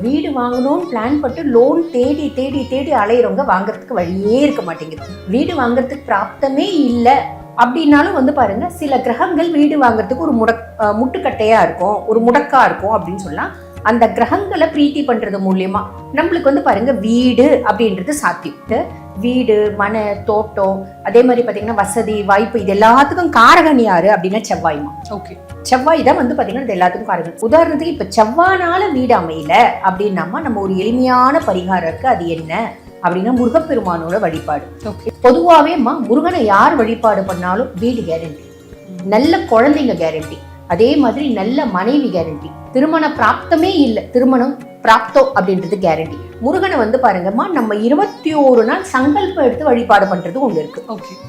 வீடு வாங்கணும்னு பிளான் பண்ணிட்டு லோன் தேடி தேடி தேடி அலையிறவங்க வாங்குறதுக்கு வழியே இருக்க மாட்டேங்குது. வீடு வாங்குறதுக்கு பிராப்தமே இல்லை அப்படின்னாலும் வந்து பாருங்க, சில கிரகங்கள் வீடு வாங்குறதுக்கு ஒரு முட்டுக்கட்டையா இருக்கும், ஒரு முடக்கா இருக்கும் அப்படின்னு சொல்லலாம். அந்த கிரகங்களை பிரீத்தி பண்றது மூலியமா நம்மளுக்கு வந்து பாருங்க வீடு அப்படின்றது சாத்தியம். வீடு, மனை, தோட்டம், அதே மாதிரி பாத்தீங்கன்னா வசதி வாய்ப்பு, இது எல்லாத்துக்கும் காரகன் யாரு அப்படின்னா செவ்வாய்மா. ஓகே, செவ்வாய் தான் வந்து பாத்தீங்கன்னா இது எல்லாத்துக்கும் காரகன். உதாரணத்துக்கு இப்ப செவ்வாய்னால வீடு அமையல அப்படின்னாமா நம்ம ஒரு எளிமையான பரிகாரம் இருக்கு. அது என்ன அப்படின்னா முருகப்பெருமானோட வழிபாடு. பொதுவாவே முருகனை யார் வழிபாடு பண்ணாலும் வீடு கேரண்டி, நல்ல குழந்தைங்க கேரண்டி, அதே மாதிரி நல்ல மனைவி கேரண்டி, திருமண பிராப்தமே இல்லை திருமணம் பிராப்தம் அப்படின்றது கேரண்டி. முருகனை வந்து பாருங்கம்மா, நம்ம 21 நாள் சங்கல்பம் எடுத்து வழிபாடு பண்றது ஒண்ணு இருக்கு.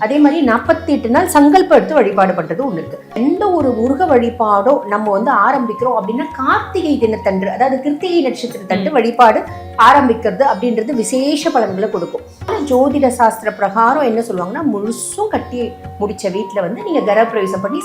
அதே மாதிரி 48 நாள் சங்கல்பம் எடுத்து வழிபாடு பண்றது ஒண்ணு இருக்கு. எந்த ஒரு முருக வழிபாடோ நம்ம வந்து ஆரம்பிக்கிறோம் அப்படின்னா கார்த்திகை தினத்தன்று, அதாவது கிருத்திகை நட்சத்திரத்தன்று வழிபாடு ஆரம்பிக்கிறது அப்படின்றது விசேஷ பலன்களை கொடுக்கும். ஜோதிட சாஸ்திர பிரகாரம் என்ன சொல்லுவாங்கன்னா, முழுசும் கட்டி முடிச்ச வீட்டுல வந்து நீங்க கரப்பிரவேசம் பண்ணி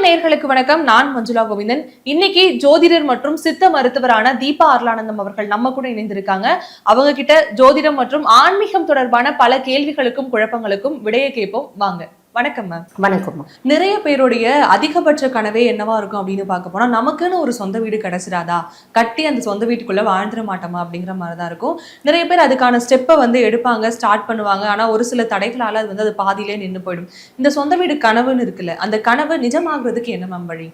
நேயர்களுக்கு வணக்கம். நான் மஞ்சுளா கோவிந்தன். இன்னைக்கு ஜோதிடர் மற்றும் சித்த மருத்துவரான தீபா அருளானந்தம் அவர்கள் நம்ம கூட இணைந்திருக்காங்க. அவங்க கிட்ட ஜோதிடம் மற்றும் ஆன்மீகம் தொடர்பான பல கேள்விகளுக்கும் குழப்பங்களுக்கும் விடையை கேட்போம். வாங்க. வணக்கம் மேம். வணக்கம். நிறைய பேருடைய அதிகபட்ச கனவே என்னவா இருக்கும் அப்படின்னு பார்க்க போனா, நமக்குன்னு ஒரு சொந்த வீடு கிடைச்சிடாதா, கட்டி அந்த சொந்த வீட்டுக்குள்ள வாழ்ந்துட மாட்டோமா அப்படிங்கிற மாதிரிதான் இருக்கும். நிறைய பேர் அதுக்கான ஸ்டெப்பை வந்து எடுப்பாங்க, ஸ்டார்ட் பண்ணுவாங்க. ஆனா ஒரு சில தடைகளால அது வந்து அது பாதியிலே நின்று போயிடும். இந்த சொந்த வீடு கனவுன்னு இருக்குல்ல, அந்த கனவு நிஜமாகிறதுக்கு என்ன மேம் வழி?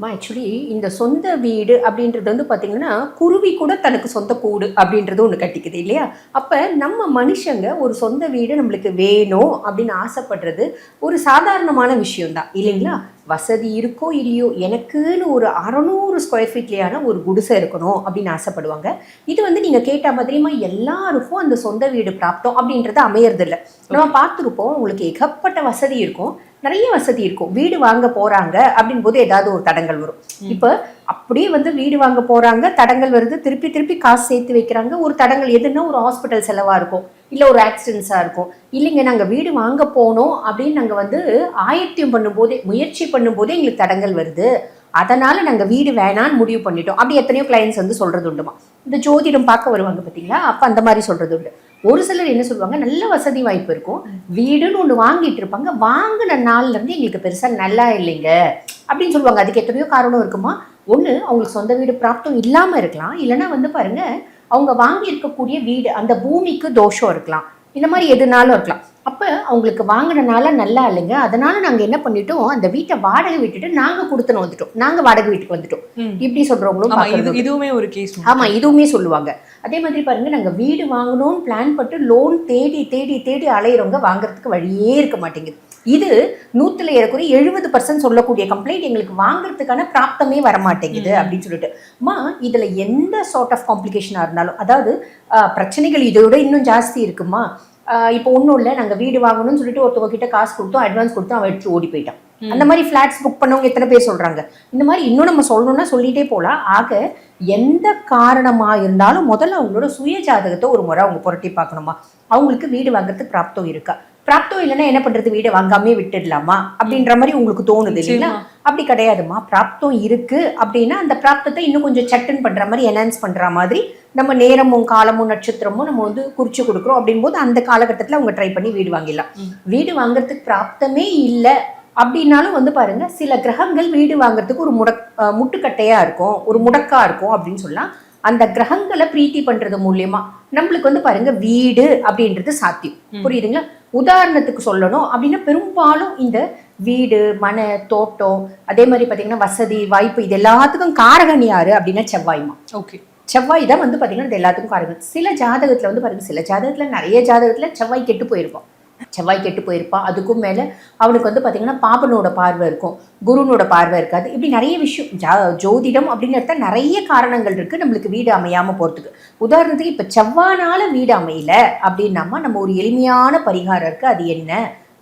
ஆக்சுவலி இந்த சொந்த வீடு அப்படின்றது வந்து பார்த்தீங்கன்னா, குருவி கூட தனக்கு சொந்த கூடு அப்படின்றது ஒன்று கட்டிக்குது இல்லையா? அப்போ நம்ம மனுஷங்க ஒரு சொந்த வீடு நம்மளுக்கு வேணும் அப்படின்னு ஆசைப்படுறது ஒரு சாதாரணமான விஷயம்தான் இல்லைங்களா? வசதி இருக்கோ இல்லையோ, எனக்குன்னு ஒரு 600 ஸ்கொயர் ஃபீட்லேயான ஒரு குடிசை இருக்கணும் அப்படின்னு ஆசைப்படுவாங்க. இது வந்து நீங்கள் கேட்ட மாதிரியுமா எல்லாருக்கும் அந்த சொந்த வீடு பிராப்தம் அப்படின்றது அமையறதில்லை. நம்ம பார்த்துருப்போம், உங்களுக்கு ஏகப்பட்ட வசதி இருக்கும், நிறைய வசதி இருக்கும், வீடு வாங்க போறாங்க அப்படின் போது ஏதாவது ஒரு தடங்கள் வரும். இப்ப அப்படியே வந்து வீடு வாங்க போறாங்க, தடங்கள் வருது, திருப்பி திருப்பி காசு சேர்த்து வைக்கிறாங்க. ஒரு தடங்கள் எதுன்னா ஒரு ஹாஸ்பிட்டல் செலவா இருக்கும், இல்ல ஒரு ஆக்சிடென்ட்ஸா இருக்கும். இல்லைங்க நாங்க வீடு வாங்க போனோம் அப்படின்னு நாங்க வந்து ஆயத்தியம் பண்ணும்போதே, முயற்சி பண்ணும்போதே எங்களுக்கு தடங்கள் வருது, அதனால நாங்க வீடு வேணான்னு முடிவு பண்ணிட்டோம். அப்படி எத்தனையோ கிளைண்ட்ஸ் வந்து சொல்றது உண்டுமா. இந்த ஜோதிடம் பார்க்க வருவாங்க பார்த்தீங்களா, அப்ப அந்த மாதிரி சொல்றது உண்டு. ஒரு சிலர் என்ன சொல்லுவாங்க, நல்ல வசதி வாய்ப்பு இருக்கும், வீடுன்னு ஒன்று வாங்கிட்டு இருப்பாங்க, வாங்கின நாள்ல இருந்து எங்களுக்கு பெருசா நல்லா இல்லைங்க அப்படின்னு சொல்லுவாங்க. அதுக்கு எத்தனையோ காரணம் இருக்குமா. ஒன்று அவங்களுக்கு சொந்த வீடு பிராப்தம் இல்லாமல் இருக்கலாம், இல்லைன்னா வந்து பாருங்க அவங்க வாங்கி இருக்கக்கூடிய வீடு அந்த பூமிக்கு தோஷம் இருக்கலாம், இந்த மாதிரி எதுனாலும் இருக்கலாம். அப்போ அவங்களுக்கு வாங்கினால நல்லா இல்லைங்க, அதனால நாங்கள் என்ன பண்ணிட்டோம், அந்த வீட்டை வாடகை விட்டுட்டு நாங்கள் கொடுத்துன்னு வந்துட்டோம், நாங்கள் வாடகை வீட்டுக்கு வந்துட்டோம் இப்படி சொல்றவங்களும் இதுவுமே ஒரு கேஸ். ஆமா, இதுவுமே சொல்லுவாங்க. அதே மாதிரி பாருங்க, நாங்கள் வீடு வாங்கணும்னு பிளான் பண்ணிட்டு லோன் தேடி தேடி தேடி அலையிறவங்க வாங்குறதுக்கு வழியே இருக்க மாட்டேங்குது. இது 100ல் ஏறக்குறைய 70% சொல்லக்கூடிய கம்ப்ளைண்ட், எங்களுக்கு வாங்குறதுக்கான பிராப்தமே வரமாட்டேங்குது அப்படின்னு சொல்லிட்டு. இதுல எந்த சார்ட் ஆஃப் காம்ப்ளிகேஷனா இருந்தாலும், அதாவது பிரச்சனைகள் இதோட இன்னும் ஜாஸ்தி இருக்குமா. இப்போ ஒன்றும் இல்லை, நாங்கள் வீடு வாங்கணும்னு சொல்லிட்டு ஒருத்தவங்க கிட்ட காசு கொடுத்தோம், அட்வான்ஸ் கொடுத்தோம், அவன் எடுத்து ஓடி போயிட்டான். அந்த மாதிரி ஃபிளாட்ஸ் புக் பண்ணவங்க எத்தனை பேர் சொல்றாங்க. இந்த மாதிரி இன்னும் நம்ம சொல்லணும்னா சொல்லிட்டே போகலாம். ஆக எந்த காரணமா இருந்தாலும் முதல்ல அவங்களோட சுய ஜாதகத்தை ஒரு முறை அவங்க புரட்டி பார்க்கணுமா. அவங்களுக்கு வீடு வாங்குறதுக்கு பிராப்தம் இருக்கா, பிராப்தம் இல்லைன்னா என்ன பண்றது, வீடை வாங்காமே விட்டுடலாமா அப்படின்ற மாதிரி உங்களுக்கு தோணுது இல்லைங்களா? அப்படி கிடையாதுமா. பிராப்தம் இருக்கு அப்படின்னா அந்த பிராப்தத்தை இன்னும் கொஞ்சம் சட்டுன்னு பண்ற மாதிரி, என்ஹான்ஸ் பண்ற மாதிரி நம்ம நேரமும் காலமும் நட்சத்திரமும் நம்ம வந்து குறிச்சு கொடுக்குறோம். அப்படின் போது அந்த காலகட்டத்தில் அவங்க ட்ரை பண்ணி வீடு வாங்கிடலாம். வீடு வாங்குறதுக்கு பிராப்தமே இல்லை அப்படின்னாலும் வந்து பாருங்க, சில கிரகங்கள் வீடு வாங்குறதுக்கு ஒரு முட்டுக்கட்டையா இருக்கும், ஒரு முடக்கா இருக்கும் அப்படின்னு சொல்லலாம். அந்த கிரகங்களை பிரீத்தி பண்றது மூலியமா நம்மளுக்கு வந்து பாருங்க வீடு அப்படின்றது சாத்தியம். புரியுதுங்களா? உதாரணத்துக்கு சொல்லணும் அப்படின்னா, பெரும்பாலும் இந்த வீடு, மனை, தோட்டம், அதே மாதிரி பாத்தீங்கன்னா வசதி வாய்ப்பு, இது எல்லாத்துக்கும் காரகன் யாரு அப்படின்னா செவ்வாய்மா. ஓகே, செவ்வாய் தான் வந்து பாத்தீங்கன்னா இது எல்லாத்துக்கும் காரகன். சில ஜாதகத்துல வந்து பாருங்க, சில ஜாதகத்துல, நிறைய ஜாதகத்துல செவ்வாய் கெட்டு போயிருப்பான். அதுக்கும் மேல அவனுக்கு வந்து பாத்தீங்கன்னா பாபனோட பார்வை இருக்கும், குருனோட பார்வை இருக்காது. இப்படி நிறைய விஷயம் ஜோதிடம் அப்படின்னு எடுத்தா நிறைய காரணங்கள் இருக்கு நம்மளுக்கு வீடு அமையாம போறதுக்கு. உதாரணத்துக்கு இப்ப செவ்வாய்னால வீடு அமையல அப்படின்னாமா நம்ம ஒரு எளிமையான பரிகாரம் இருக்கு. அது என்ன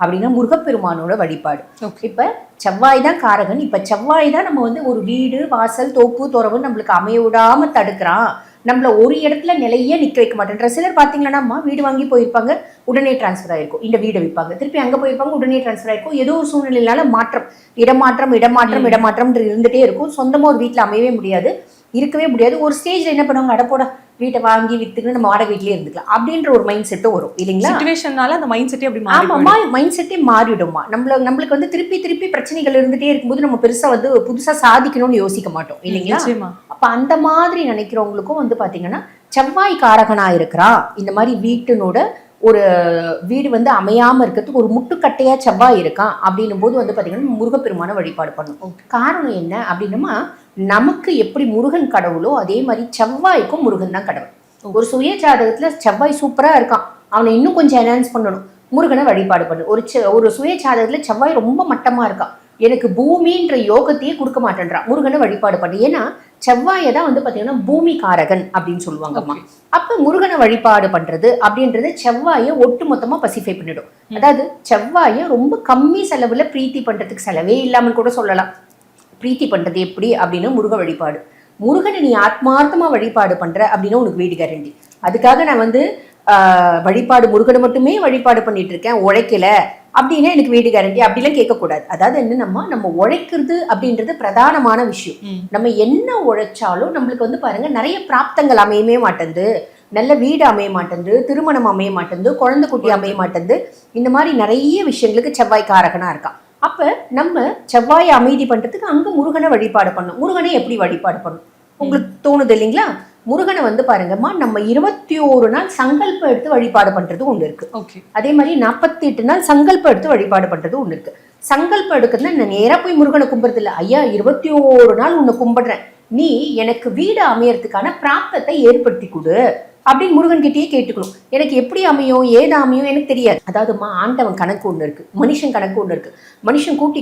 அப்படின்னா முருகப்பெருமானோட வழிபாடு. இப்ப செவ்வாய் தான் காரகன். இப்ப செவ்வாய் தான் நம்ம வந்து ஒரு வீடு, வாசல், தோப்பு, துறவு நம்மளுக்கு அமைய விடாம தடுக்கிறான், நம்மள ஒரு இடத்துல நிலையே நிக்க வைக்க மாட்டேன்ற. சிலர் பாத்தீங்கன்னா வீடு வாங்கி போயிருப்பாங்க, உடனே டிரான்ஸ்ஃபர் ஆயிருக்கும், இந்த வீடை விற்பாங்க, திருப்பி அங்க போயிருப்பாங்க, உடனே டிரான்ஸ்ஃபர் ஆயிருக்கும். ஏதோ ஒரு சூழ்நிலையினால மாற்றம், இடமாற்றம் இருந்துட்டே இருக்கும். சொந்தமா ஒரு வீட்டுல அமையவே முடியாது, இருக்கவே முடியாது. ஒரு ஸ்டேஜ்ல என்ன பண்ணுவாங்க, அடப்போட வீட்டை வாங்கி வித்துக்கு நம்ம வாடகை வீட்லயே இருந்துக்கலாம் அப்படின்ற ஒரு மைண்ட் செட்டும் வரும் இல்லைங்களா. சிச்சுவேஷனால அந்த மைண்ட் செட்டே அப்படி ஆமாம்மா, மைண்ட் செட்டே மாறிடுமா. நம்மளுக்கு வந்து திருப்பி பிரச்சனைகள் இருந்துட்டே இருக்கும்போது நம்ம பெருசா வந்து புதுசா சாதிக்கணும்னு யோசிக்க மாட்டோம் இல்லைங்களா. அப்ப அந்த மாதிரி நினைக்கிறவங்களுக்கும் வந்து பாத்தீங்கன்னா செவ்வாய் காரகனா இருக்கிறா, இந்த மாதிரி வீட்டினோட ஒரு வீடு வந்து அமையாம இருக்கிறதுக்கு ஒரு முட்டுக்கட்டையா செவ்வாய் இருக்கான் அப்படின்னும் போது வந்து பாத்தீங்கன்னா முருகப்பெருமான வழிபாடு பண்ணும். காரணம் என்ன அப்படின்னா, நமக்கு எப்படி முருகன் கடவுளோ அதே மாதிரி செவ்வாய்க்கும் முருகன் தான் கடவுள். ஒரு சுய ஜாதகத்துல செவ்வாய் சூப்பரா இருக்கான், அவனை இன்னும் கொஞ்சம் என்ஹான்ஸ் பண்ணணும், முருகனை வழிபாடு பண்ணு. ஒரு சுய ஜாதகத்துல செவ்வாய் ரொம்ப மட்டமா இருக்கான், எனக்கு பூமின்ற யோகத்தையே கொடுக்க மாட்டேன்றான், முருகனை வழிபாடு பண்ணு. ஏன்னா செவ்வாயை தான் வந்து பாத்தீங்கன்னா பூமி காரகன் அப்படின்னு சொல்லுவாங்கம்மா. அப்ப முருகனை வழிபாடு பண்றது அப்படின்றது செவ்வாயை ஒட்டு மொத்தமா பசிஃபை பண்ணிடும். அதாவது செவ்வாயை ரொம்ப கம்மி செலவுல பிரீத்தி பண்றதுக்கு, செலவே இல்லாமல் கூட சொல்லலாம், பிரீத்தி பண்றது எப்படி அப்படின்னு முருக வழிபாடு. முருகனை நீ ஆத்மார்த்தமா வழிபாடு பண்ற அப்படின்னா உனக்கு வீடு கேரண்டி. அதுக்காக நான் வந்து வழிபாடு முருகனை மட்டுமே வழிபாடு பண்ணிட்டு இருக்கேன், உழைக்கல அப்படின்னா எனக்கு வீடு கேரண்டி அப்படிலாம் கேட்கக்கூடாது. அதாவது என்னன்னா, நம்ம உழைக்கிறது அப்படின்றது பிரதானமான விஷயம். நம்ம என்ன உழைச்சாலும் நம்மளுக்கு வந்து பாருங்க நிறைய பிராப்தங்கள் அமையவே மாட்டேங்குது, நல்ல வீடு அமைய மாட்டேங்குது, திருமணம் அமைய மாட்டேங்குது, குழந்தை குட்டி அமைய மாட்டேங்குது. இந்த மாதிரி நிறைய விஷயங்களுக்கு செவ்வாய் காரகனா இருக்கான். அப்ப நம்ம செவ்வாயை அமைதி பண்றதுக்கு அங்க முருகனை வழிபாடு பண்ணும். முருகனை எப்படி வழிபாடு பண்ணும் உங்களுக்கு தோணுது இல்லைங்களா. முருகனை வந்து பாருங்கம்மா, நம்ம 21 நாள் சங்கல்பம் எடுத்து வழிபாடு பண்றது ஒண்ணு இருக்கு. அதே மாதிரி 48 நாள் சங்கல்பம் எடுத்து வழிபாடு பண்றது ஒண்ணு இருக்கு. சங்கல்பம் எடுக்கிறதுனா நான் நேரா போய் முருகனை கும்பிடுறது இல்லை, ஐயா 21 நாள் உன்னை கும்பிடுறேன், நீ எனக்கு வீடு அமையறதுக்கான பிராப்தத்தை ஏற்படுத்தி கொடு அப்படின்னு முருகன் கிட்டேயே கேட்டுக்கணும். எனக்கு எப்படி அமையும் ஏது அமையும் எனக்கு தெரியாது. அதாவதுமா, ஆண்டவன் கணக்கு ஒண்ணு இருக்கு, மனுஷன் கணக்கு ஒண்ணு இருக்கு. மனுஷன் கூட்டி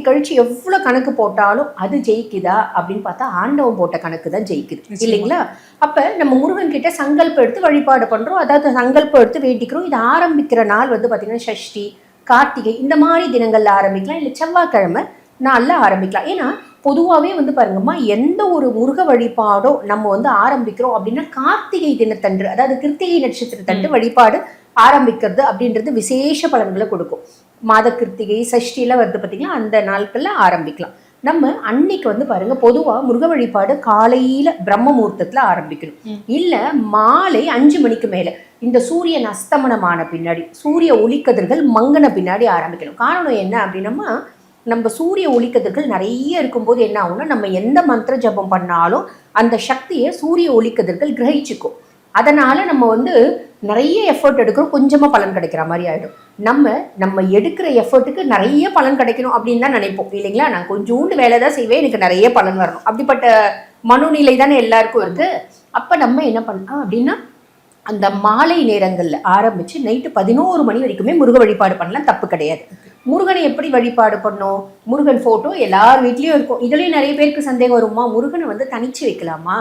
கழிச்சு எவ்வளவு கணக்கு போட்டாலும் அது ஜெயிக்குதா அப்படின்னு பார்த்தா ஆண்டவன் போட்ட கணக்கு தான் ஜெயிக்குது இல்லைங்களா. அப்ப நம்ம முருகன் கிட்ட சங்கல்பம் எடுத்து வழிபாடு பண்றோம், அதாவது சங்கல்பம் எடுத்து வேண்டிக்கிறோம். இது ஆரம்பிக்கிற நாள் வந்து பாத்தீங்கன்னா சஷ்டி, கார்த்திகை இந்த மாதிரி தினங்கள்ல ஆரம்பிக்கலாம், இல்லை செவ்வாய்க்கிழமை நாள்ல ஆரம்பிக்கலாம். ஏன்னா பொதுவாகவே வந்து பாருங்கம்மா, எந்த ஒரு முருக வழிபாடோ நம்ம வந்து ஆரம்பிக்கிறோம் அப்படின்னா கார்த்திகை தினத்தன்று, அதாவது கிருத்திகை நட்சத்திரத்தன்று வழிபாடு ஆரம்பிக்கிறது அப்படின்றது விசேஷ பலன்களை கொடுக்கும். மாத கிருத்திகை சஷ்டிலாம் வருது பார்த்தீங்களா, அந்த நாட்கள்ல ஆரம்பிக்கலாம். நம்ம அன்னைக்கு வந்து பாருங்க, பொதுவா முருக வழிபாடு காலையில பிரம்ம முகூர்த்தத்துல ஆரம்பிக்கணும், இல்ல மாலை 5 மணிக்கு மேல, இந்த சூரியன் அஸ்தமனமான பின்னாடி, சூரிய ஒளிக்கதிர்கள் மங்கின பின்னாடி ஆரம்பிக்கணும். காரணம் என்ன அப்படின்னா, நம்ம சூரிய ஒளிக்கதிர்கள் நிறைய இருக்கும்போது என்ன ஆகும்னா, நம்ம எந்த மந்திர ஜபம் பண்ணாலும் அந்த சக்தியை சூரிய ஒளிக்கதிர்கள் கிரகிச்சுக்கும். அதனால நம்ம வந்து நிறைய எஃபர்ட் எடுக்கிறோம், கொஞ்சமா பலன் கிடைக்கிற மாதிரி ஆயிடும். நம்ம எடுக்கிற எஃபர்ட்டுக்கு நிறைய பலன் கிடைக்கணும் அப்படின்னு தான் நினைப்போம் இல்லைங்களா. நான் கொஞ்சோண்டு வேலை தான் செய்வேன், எனக்கு நிறைய பலன் வரணும், அப்படிப்பட்ட மனோநிலை தானே எல்லாருக்கும் இருக்கு. அப்ப நம்ம என்ன பண்ணலாம் அப்படின்னா, அந்த மாலை நேரங்கள்ல ஆரம்பிச்சு நைட்டு 11 மணி வரைக்குமே முருக வழிபாடு பண்ணலாம், தப்பு கிடையாது. முருகனை எப்படி வழிபாடு பண்ணோம், முருகன் போட்டோ எல்லார் வீட்லயும் இருக்கும். இதுலயும் நிறைய பேருக்கு சந்தேகம் வருமா, முருகனை வந்து தனிச்சு வைக்கலாமா,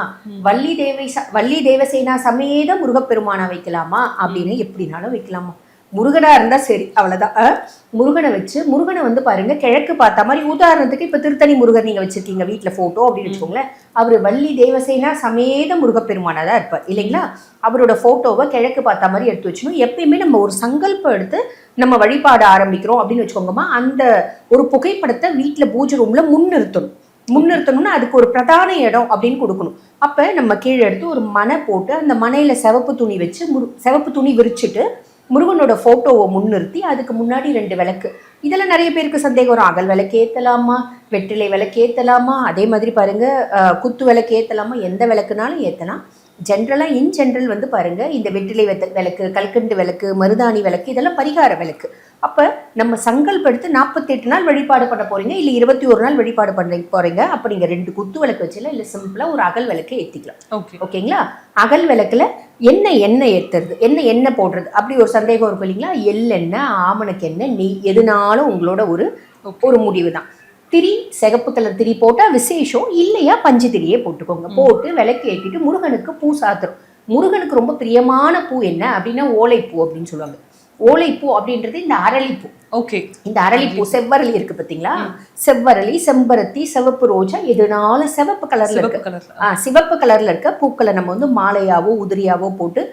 வள்ளி தேவசேனா சமேத முருகப்பெருமானா வைக்கலாமா அப்படின்னு. எப்படினாலும் வைக்கலாமா, முருகனா இருந்தா சரி, அவ்வளவுதான். முருகனை வச்சு, முருகனை வந்து பாருங்க கிழக்கு பார்த்த மாதிரி, உதாரணத்துக்கு இப்ப திருத்தணி முருகன் நீங்க வச்சிருக்கீங்க வீட்டுல போட்டோ அப்படின்னு வச்சுக்கோங்களேன், அவரு வள்ளி தேவசேனா சமேத முருகப்பெருமானா தான் இருப்பார் இல்லைங்களா. அவரோட போட்டோவை கிழக்கு பார்த்த மாதிரி எடுத்து வச்சுக்கணும். எப்பயுமே நம்ம ஒரு சங்கல்பம் எடுத்து நம்ம வழிபாடு ஆரம்பிக்கிறோம் அப்படின்னு வச்சுக்கோங்கம்மா, அந்த ஒரு புகைப்படத்தை வீட்டுல பூஜை ரூம்ல முன்னிறுத்தணும்னா அதுக்கு ஒரு பிரதான இடம் அப்படின்னு கொடுக்கணும். அப்ப நம்ம கீழே எடுத்து ஒரு மனை போட்டு, அந்த மனையில சிவப்பு துணி வச்சு, சிவப்பு துணி விரிச்சுட்டு முருகனோட போட்டோவை முன்னிறுத்தி அதுக்கு முன்னாடி 2 விளக்கு. இதெல்லாம் நிறைய பேருக்கு சந்தேகம் வரும், அகல் விளக்கு ஏத்தலாமா, வெற்றிலை விளக்கு ஏத்தலாமா, அதே மாதிரி பாருங்க குத்து விளக்கு ஏத்தலாமா, எந்த விளக்குனாலும் ஏத்தலாம். இன் ஜென்ரல் வந்து பாருங்க, இந்த வெற்றிலை விளக்கு, கல்கண்டு விளக்கு, மருதாணி விளக்கு இதெல்லாம் பரிகார விளக்கு. அப்ப நம்ம சங்கல்படுத்து 48 நாள் வழிபாடு பண்ண போறீங்க, இல்ல 21 நாள் வழிபாடு பண்ண போறீங்க. அப்ப நீங்க 2 குத்து விளக்கு வச்சுலாம், இல்ல சிம்பிளா ஒரு அகல் விளக்கு ஏத்திக்கலாம். ஓகேங்களா. அகல் விளக்குல எண்ணெய் ஏத்துறது, எண்ணெய் போடுறது, அப்படி ஒரு சந்தேகம் இருக்கும் இல்லைங்களா. எள்ளெண்ணெய், ஆமணக்கு எண்ணெய், நெய் எதுனாலும் உங்களோட ஒரு முடிவு தான். திரி, சிகப்பு கலர் திரி போட்டா விசேஷம், இல்லையா பஞ்சு திரியே போட்டுக்கோங்க. போட்டு விளக்கு ஏற்றிட்டு முருகனுக்கு பூ சாத்துறோம். முருகனுக்கு ரொம்ப பிரியமான பூ என்ன அப்படின்னா ஓலைப்பூ அப்படின்னு சொல்லுவாங்க. ஓலைப்பூ அப்படின்றது இந்த அரளிப்பூ. இந்த அரளிப்பூ செவ்வரளி இருக்கு பாத்தீங்களா, செவ்வரளி, செம்பருத்தி, சிவப்பு ரோஜா எதுனாலும் சிவப்பு கலர்ல இருக்கு. சிவப்பு கலர்ல இருக்க பூக்களை நம்ம வந்து மாலையாவோ உதிரியாவோ போட்டு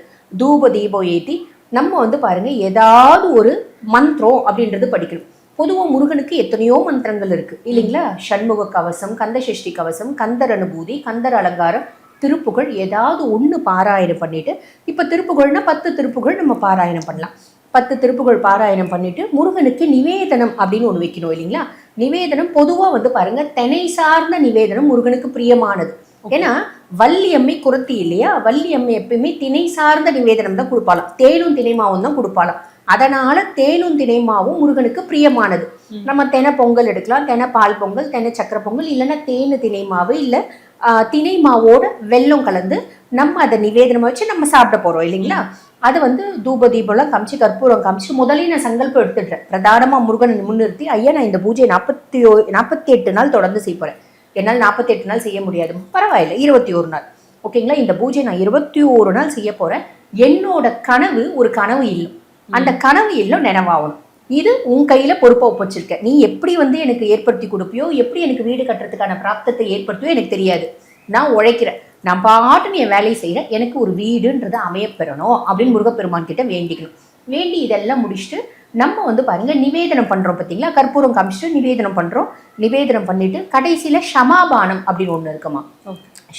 தூப தீபம் ஏற்றி நம்ம வந்து பாருங்க ஏதாவது ஒரு மந்திரம் அப்படின்றது படிக்கணும். பொதுவா முருகனுக்கு எத்தனையோ மந்திரங்கள் இருக்கு இல்லைங்களா? சண்முக கவசம், கந்தசஷ்டி கவசம், கந்தர் அனுபூதி, கந்தர் அலங்காரம், திருப்புகழ், ஏதாவது ஒண்ணு பாராயணம் பண்ணிட்டு, இப்ப திருப்புகழ்னா 10 திருப்புகழ் நம்ம பாராயணம் பண்ணலாம். 10 திருப்புகழ் பாராயணம் பண்ணிட்டு முருகனுக்கு நிவேதனம் அப்படின்னு ஒண்ணு வைக்கணும் இல்லைங்களா? நிவேதனம் பொதுவா வந்து பாருங்க திணை சார்ந்த நிவேதனம் முருகனுக்கு பிரியமானது. ஏன்னா வள்ளியம்மை குறத்தி இல்லையா? வள்ளியம்மை எப்பயுமே திணை சார்ந்த நிவேதனம் தான் கொடுப்பாளாம், தேனும் திணைமாவும் தான் கொடுப்பாளாம். அதனால தேனும் திணைமாவும் முருகனுக்கு பிரியமானது. நம்ம தெனை பொங்கல் எடுக்கலாம், தெனை பால் பொங்கல், தெனை சக்கரை பொங்கல், இல்லைன்னா தேனு திணைமாவு, இல்லை திணை மாவோட வெல்லம் கலந்து நம்ம அதை நிவேதனமா வச்சு நம்ம சாப்பிட போறோம் இல்லைங்களா? அது வந்து தூப தீபம்லாம் காமிச்சு கற்பூரம் காமிச்சு முதலே நான் சங்கல்பம் எடுத்துடுறேன். பிரதானமா முருகனை முன்னிறுத்தி, ஐயா நான் இந்த பூஜையை 48 நாள் தொடர்ந்து செய்ய போறேன். என்னால் 48 நாள் செய்ய முடியாது, பரவாயில்ல 21 நாள் ஓகேங்களா? இந்த பூஜை நான் 21 நாள் செய்ய போறேன். என்னோட கனவு ஒரு கனவு இல்லம், அந்த கனவு இல்லம் நினைவாகணும். இது உன் கையில பொறுப்பை ஒப்பச்சிருக்க. நீ எப்படி வந்து எனக்கு ஏற்படுத்தி கொடுப்பியோ, எப்படி எனக்கு வீடு கட்டுறதுக்கான பிராப்தத்தை ஏற்படுத்தியோ எனக்கு தெரியாது. நான் உழைக்கிறேன், நான் பாட்டுன்னு என் வேலையை செய்கிறேன், எனக்கு ஒரு வீடுன்றது அமையப்பெறணும் அப்படின்னு முருகப்பெருமான் கிட்ட வேண்டிக்கணும். வேண்டி இதெல்லாம் முடிச்சுட்டு நம்ம வந்து பாருங்க நிவேதனம் பண்றோம் பார்த்தீங்களா? கற்பூரம் காமிச்சிட்டு நிவேதனம் பண்றோம். நிவேதனம் பண்ணிட்டு கடைசியில ஷமாபானம் அப்படின்னு ஒண்ணு இருக்குமா?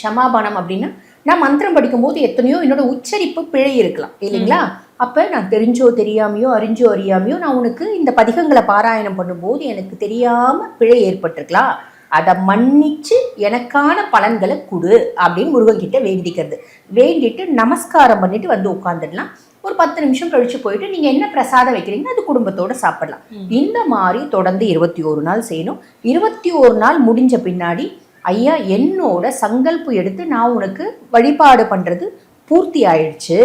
ஷமாபானம் அப்படின்னா நான் மந்திரம் படிக்கும்போது எத்தனையோ என்னோட உச்சரிப்பு பிழை இருக்கலாம் இல்லைங்களா? அப்ப நான் தெரிஞ்சோ தெரியாமையோ அறிஞ்சோ அறியாமையோ நான் உனக்கு இந்த பதிகங்களை பாராயணம் பண்ணும்போது எனக்கு தெரியாம பிழை ஏற்பட்டிருக்கலாம், அதை மன்னிச்சு எனக்கான பலன்களை கொடு அப்படின்னு முருகன் கிட்ட வேண்டிக்கிறது. வேண்டிட்டு நமஸ்காரம் பண்ணிட்டு வந்து உட்காந்துடலாம். ஒரு 10 நிமிஷம் கழிச்சு போயிட்டு நீங்க என்ன பிரசாதம் வைக்கிறீங்க அது குடும்பத்தோட சாப்பிடலாம். இந்த மாதிரி தொடர்ந்து 21 நாள் செய்யணும். 21 நாள் முடிஞ்ச பின்னாடி ஐயா என்னோட சங்கல்பம் எடுத்து நான் உனக்கு வழிபாடு பண்றது பூர்த்தி ஆயிடுச்சு,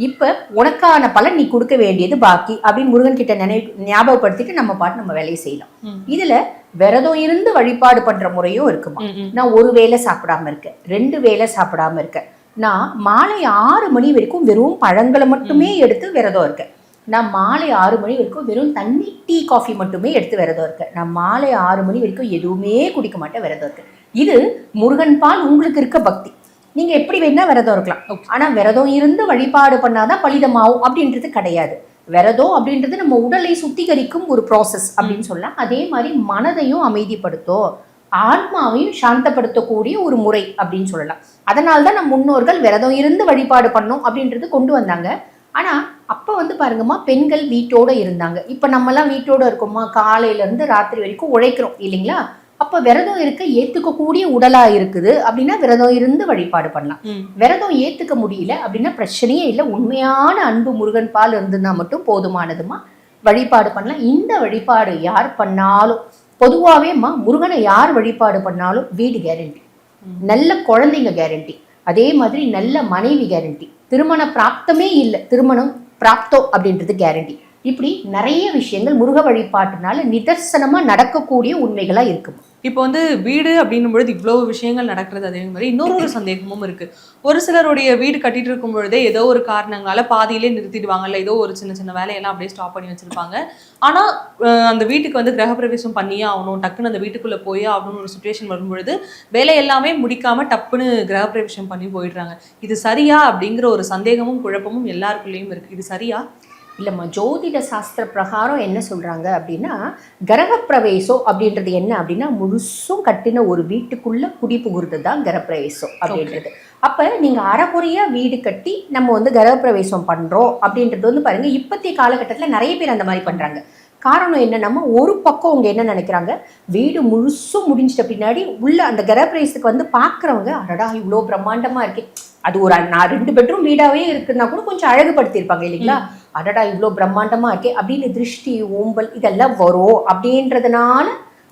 இப்ப உனக்கான பலன் நீ கொடுக்க வேண்டியது பாக்கி அப்படின்னு முருகன் கிட்ட ஞாபகப்படுத்திட்டு நம்ம பாட்டு நம்ம வேலையை செய்யலாம். இதுல விரதம் இருந்து வழிபாடு பண்ற முறையும் இருக்குமா? நான் ஒரு வேளை சாப்பிடாம இருக்கேன், 2 வேளை சாப்பிடாம இருக்கேன், நான் மாலை 6 மணி வரைக்கும் வெறும் பழங்களை மட்டுமே எடுத்து விரதம் இருக்கேன், நான் மாலை 6 மணி வரைக்கும் வெறும் தண்ணி டீ காஃபி மட்டுமே எடுத்து விரதம் இருக்கேன், நான் மாலை 6 மணி வரைக்கும் எதுவுமே குடிக்க மாட்டேன் விரதம் இருக்கேன். இது முருகன் பால் உங்களுக்கு இருக்க பக்தி. நீங்க எப்படி வேணா விரதம் இருக்கலாம், ஆனா விரதம் இருந்து வழிபாடு பண்ணாதான் பலிதமாகும் அப்படின்றது கிடையாது. விரதம் அப்படின்றது நம்ம உடலை சுத்திகரிக்கும் ஒரு ப்ராசஸ் அப்படின்னு சொல்லலாம். அதே மாதிரி மனதையும் அமைதிப்படுத்தும், ஆன்மாவையும் சாந்தப்படுத்தக்கூடிய ஒரு முறை அப்படின்னு சொல்லலாம். அதனால்தான் நம் முன்னோர்கள் விரதம் இருந்து வழிபாடு பண்ணோம் அப்படின்றது கொண்டு வந்தாங்க. ஆனா அப்ப வந்து பாருங்கம்மா பெண்கள் வீட்டோட இருந்தாங்க. இப்ப நம்ம எல்லாம் வீட்டோட இருக்கோமா, காலையில இருந்து ராத்திரி வரைக்கும் உழைக்கிறோம் இல்லைங்களா? அப்ப விரதம் இருக்க ஏத்துக்கக்கூடிய உடலா இருக்குது அப்படின்னா விரதம் இருந்து வழிபாடு பண்ணலாம். விரதம் ஏத்துக்க முடியல அப்படின்னா பிரச்சனையே இல்லை, உண்மையான அன்பு முருகன் பால் இருந்துன்னா மட்டும் போதுமானதுமா, வழிபாடு பண்ணலாம். இந்த வழிபாடு யார் பண்ணாலும் பொதுவாகவேம்மா முருகனை யார் வழிபாடு பண்ணாலும் வீடு கேரண்டி, நல்ல குழந்தைங்க கேரண்டி, அதே மாதிரி நல்ல மனைவி கேரண்டி, திருமண பிராப்தமே இல்லை திருமணம் பிராப்தம் அப்படின்றது கேரண்டி. இப்படி நிறைய விஷயங்கள் முருக வழிபாட்டுனால நிதர்சனமா நடக்கக்கூடிய உண்மைகளா இருக்கும். இப்போ வந்து வீடு அப்படின்னும் பொழுது இவ்வளவு விஷயங்கள் நடக்கிறது. அதே மாதிரி இன்னொரு சந்தேகமும் இருக்கு. ஒரு சிலருடைய வீடு கட்டிட்டு இருக்கும் பொழுதே ஏதோ ஒரு காரணங்களால பாதியிலே நிறுத்திடுவாங்க, இல்லை ஏதோ ஒரு சின்ன சின்ன வேலையெல்லாம் அப்படியே ஸ்டாப் பண்ணி வச்சிருப்பாங்க. ஆனா அந்த வீட்டுக்கு வந்து கிரகப்பிரவேசம் பண்ணியே ஆகணும், டக்குன்னு அந்த வீட்டுக்குள்ள போயே ஆகணும்னு ஒரு சுச்சுவேஷன் வரும்பொழுது வேலை எல்லாமே முடிக்காம டப்புன்னு கிரகப்பிரவேசம் பண்ணி போயிடுறாங்க. இது சரியா அப்படிங்கிற ஒரு சந்தேகமும் குழப்பமும் எல்லாருக்குள்ளேயும் இருக்கு. இது சரியா? இல்லைம்மா, ஜோதிட சாஸ்திர பிரகாரம் என்ன சொல்கிறாங்க அப்படின்னா, கிரகப்பிரவேசம் அப்படின்றது என்ன அப்படின்னா முழுசும் கட்டின ஒரு வீட்டுக்குள்ளே குடி புகுறது தான் கிரகப்பிரவேசம் அப்படின்றது. அப்போ நீங்கள் அறகுறையாக வீடு கட்டி நம்ம வந்து கிரகப்பிரவேசம் பண்ணுறோம் அப்படின்றது வந்து பாருங்கள், இப்போத்தைய காலகட்டத்தில் நிறைய பேர் அந்த மாதிரி பண்ணுறாங்க. காரணம் என்னன்னா, ஒரு பக்கம் அவங்க என்ன நினைக்கிறாங்க, வீடு முழுசும் முடிஞ்சிட்ட பின்னாடி உள்ள அந்த கிரகப்பிரவேசத்துக்கு வந்து பார்க்குறவங்க அடடா இவ்வளோ பிரம்மாண்டமாக இருக்கே, அது ஒரு 2 பெட்ரூம் வீடாவே இருக்குன்னா கூட கொஞ்சம் அழகுபடுத்தியிருப்பாங்க இல்லைங்களா, அடடா இவ்வளோ பிரம்மாண்டமா இருக்கே அப்படின்னு திருஷ்டி ஓம்பல் இதெல்லாம் வரும் அப்படின்றதுனால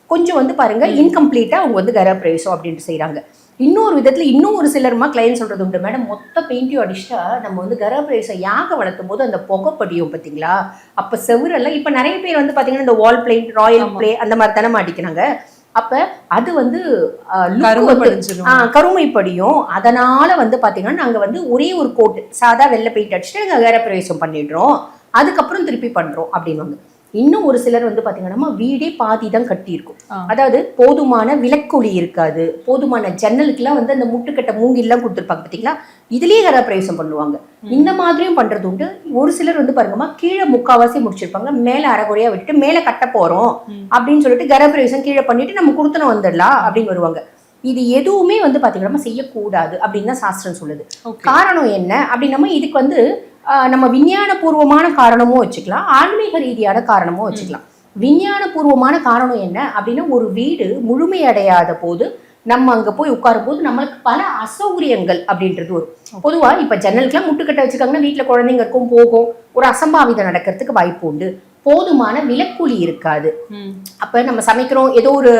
கொஞ்சம் வந்து பாருங்க இன்கம்ப்ளீட்டா அவங்க வந்து கிரகப்பிரவேசம் அப்படின்ட்டு செய்யறாங்க. இன்னொரு விதத்துல இன்னும் ஒரு சிலருமா கிளைண்ட் சொல்றது உண்டு, மேடம் மொத்த பெயிண்டையும் அடிச்சுட்டா நம்ம வந்து கிரகப்பிரவேசம் யாக வளர்த்தும் போது அந்த புகை படியும் பார்த்தீங்களா, அப்ப செவுரெல்லாம் இப்ப நிறைய பேர் வந்து பாத்தீங்கன்னா இந்த வால் பிளேட் ராயல் பிளே அந்த மாதிரி தானே மாட்டிக்கிறாங்க. அப்ப அது வந்து கருமைப்படியும். அதனால வந்து பாத்தீங்கன்னா நாங்க வந்து ஒரே ஒரு கோட்டு சாதா வெள்ளை பெயிண்ட் அடிச்சுட்டு நாங்க கிரகப்பிரவேசம் பண்ணிடுறோம், அதுக்கப்புறம் திருப்பி பண்றோம் அப்படின்னு. இன்னும் ஒரு சிலர் வந்து பாத்தீங்கன்னா வீடே பாதி தான் கட்டியிருக்கும். ஆ. அதாவது போதுமான விளக்கொளி இருக்காது, போதுமான ஜன்னலுக்குலாம் வந்து அந்த முட்டுக்கட்டை மூங்கில்லாம் கொடுத்துருப்பாங்க பார்த்தீங்களா, இதுலயே கரப்பிரவேசம் பண்ணுவாங்க. இந்த மாதிரியும் பண்றது உண்டு. ஒரு சிலர் வந்து பாருங்கம்மா கீழே முக்காவாசி முடிச்சிருப்பாங்க, மேல அரைகுறையா விட்டுட்டு மேல கட்ட போறோம் அப்படின்னு சொல்லிட்டு கரப்பிரவேசம் கீழே பண்ணிட்டு நம்ம கொடுத்தன வந்துடலாம் அப்படின்னு வருவாங்க. இது எதுவுமே வந்து பாத்தீங்கன்னா செய்யக்கூடாது அப்படின்னு தான் சாஸ்திரம் சொல்லுது. காரணம் என்ன அப்படின்னா இதுக்கு வந்து நம்ம விஞ்ஞான பூர்வமான காரணமும் வச்சுக்கலாம், ஆன்மீக ரீதியான காரணமும் வச்சுக்கலாம். விஞ்ஞான பூர்வமான காரணம் என்ன அப்படின்னா, ஒரு வீடு முழுமையடையாத போது நம்ம அங்க போய் உட்காரும் போது நம்மளுக்கு பல அசௌகரியங்கள் அப்படின்றது வரும். பொதுவா இப்ப ஜன்னலுக்குலாம் முட்டுக்கட்டை வச்சுக்காங்கன்னா வீட்டுல குழந்தைங்க இருக்கும், போகும், ஒரு அசம்பாவிதம் நடக்கிறதுக்கு வாய்ப்பு உண்டு. போதுமான விலக்குழி இருக்காது. அப்ப நம்ம சமைக்கிறோம், ஏதோ ஒரு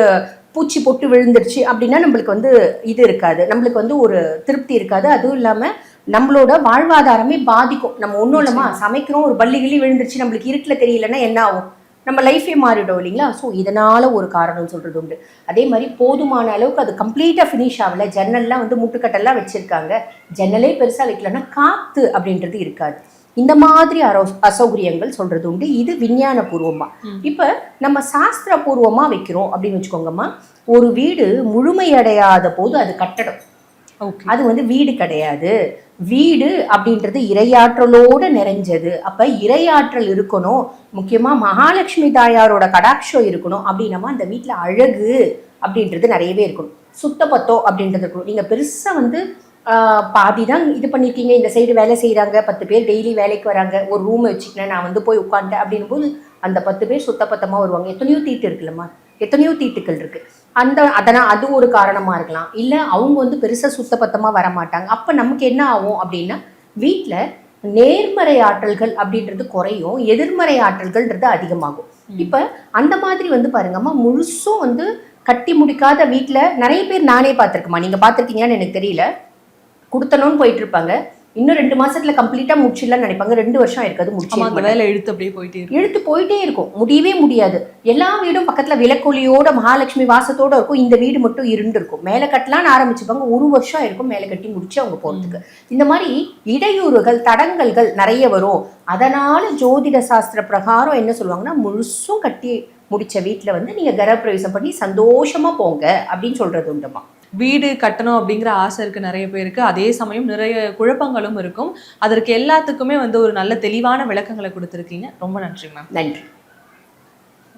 பூச்சி பொட்டு விழுந்துருச்சு அப்படின்னா நம்மளுக்கு வந்து இது இருக்காது, நம்மளுக்கு வந்து ஒரு திருப்தி இருக்காது. அதுவும் இல்லாம நம்மளோட வாழ்வாதாரமே பாதிக்கும். நம்ம ஒன்றும் இல்லைம்மா சமைக்கிறோம், ஒரு பள்ளி கிள்ளி விழுந்துருச்சு, நம்மளுக்கு இருட்டில் தெரியலன்னா என்ன ஆகும், நம்ம லைஃபே மாறிடும் இல்லைங்களா. ஸோ இதனால ஒரு காரணம் சொல்றது உண்டு. அதே மாதிரி போதுமான அளவுக்கு அது கம்ப்ளீட்டாக ஃபினிஷ் ஆகலை, ஜன்னல்லாம் வந்து முட்டுக்கட்டெல்லாம் வச்சிருக்காங்க, ஜன்னலே பெருசாக வைக்கலன்னா காற்று அப்படின்றது இருக்காது. இந்த மாதிரி அசௌகரியங்கள் சொல்றது உண்டு. இது விஞ்ஞான பூர்வமா. இப்ப நம்ம சாஸ்திர பூர்வமா வைக்கிறோம் அப்படின்னு வச்சுக்கோங்கம்மா, ஒரு வீடு முழுமையடையாத போது அது கட்டடம், அது வந்து வீடு கிடையாது. வீடு அப்படின்றது இறையாற்றலோட நிறைஞ்சது. அப்ப இறையாற்றல் இருக்கணும், முக்கியமா மகாலட்சுமி தாயாரோட கடாட்சம் இருக்கணும் அப்படின்னா அந்த வீட்டுல அழகு அப்படின்றது நிறையவே இருக்கணும். சுத்தபத்தம் அப்படின்றது இருக்கணும். நீங்க பெருசா வந்து பாதி தான் இது பண்ணியிருக்கீங்க, இந்த சைடு வேலை செய்கிறாங்க, 10 பேர் டெய்லி வேலைக்கு வராங்க, ஒரு ரூமை வச்சுக்கினேன் நான் வந்து போய் உட்காந்துட்டேன் அப்படின்னும் போது அந்த 10 பேர் சுத்தபத்தமாக வருவாங்க. எத்தனையோ தீட்டு இருக்குல்லம்மா, எத்தனையோ தீட்டுக்கள் இருக்கு. அதனால் அது ஒரு காரணமாக இருக்கலாம். இல்லை அவங்க வந்து பெருசாக சுத்தபத்தமாக வரமாட்டாங்க. அப்போ நமக்கு என்ன ஆகும் அப்படின்னா வீட்டில் நேர்மறை ஆற்றல்கள் அப்படின்றது குறையும், எதிர்மறை ஆற்றல்கள்ன்றது அதிகமாகும். இப்போ அந்த மாதிரி வந்து பாருங்கம்மா, முழுசும் வந்து கட்டி முடிக்காத வீட்டில் நிறைய பேர் நானே பார்த்துருக்கேம்மா, நீங்கள் பார்த்துருக்கீங்கன்னு எனக்கு தெரியல, கொடுத்தணும்னு போயிட்டு இருப்பாங்க, இன்னும் 2 மாசத்துல கம்ப்ளீட்டா முடிச்சிடலாம்னு நினைப்பாங்க, 2 வருஷம் இருக்காது, முடிச்சு வேலை இழுத்து போயிட்டே இருக்கும், முடியவே முடியாது. எல்லா வீடும் பக்கத்துல விளக்கொலியோட மகாலட்சுமி வாசத்தோட இருக்கும், இந்த வீடு மட்டும் இருண்டு இருக்கும். மேல கட்டலான்னு ஆரம்பிச்சுப்பாங்க, 1 வருஷம் இருக்கும் மேல கட்டி முடிச்சு அவங்க போறதுக்கு. இந்த மாதிரி இடையூறுகள் தடங்கல்கள் நிறைய வரும். அதனால ஜோதிட சாஸ்திர பிரகாரம் என்ன சொல்லுவாங்கன்னா, முழுசும் கட்டி முடிச்ச வீட்டுல வந்து நீங்க கரப்பிரவேசம் பண்ணி சந்தோஷமா போங்க அப்படின்னு சொல்றது உண்டுமா. வீடு கட்டணும் அப்படிங்கிற ஆசை இருக்கு நிறைய பேருக்கு, அதே சமயம் நிறைய குழப்பங்களும் இருக்கும். அதற்கு எல்லாத்துக்குமே வந்து ஒரு நல்ல தெளிவான விளக்கங்களை கொடுத்துருக்கீங்க. ரொம்ப நன்றி மேம். நன்றி.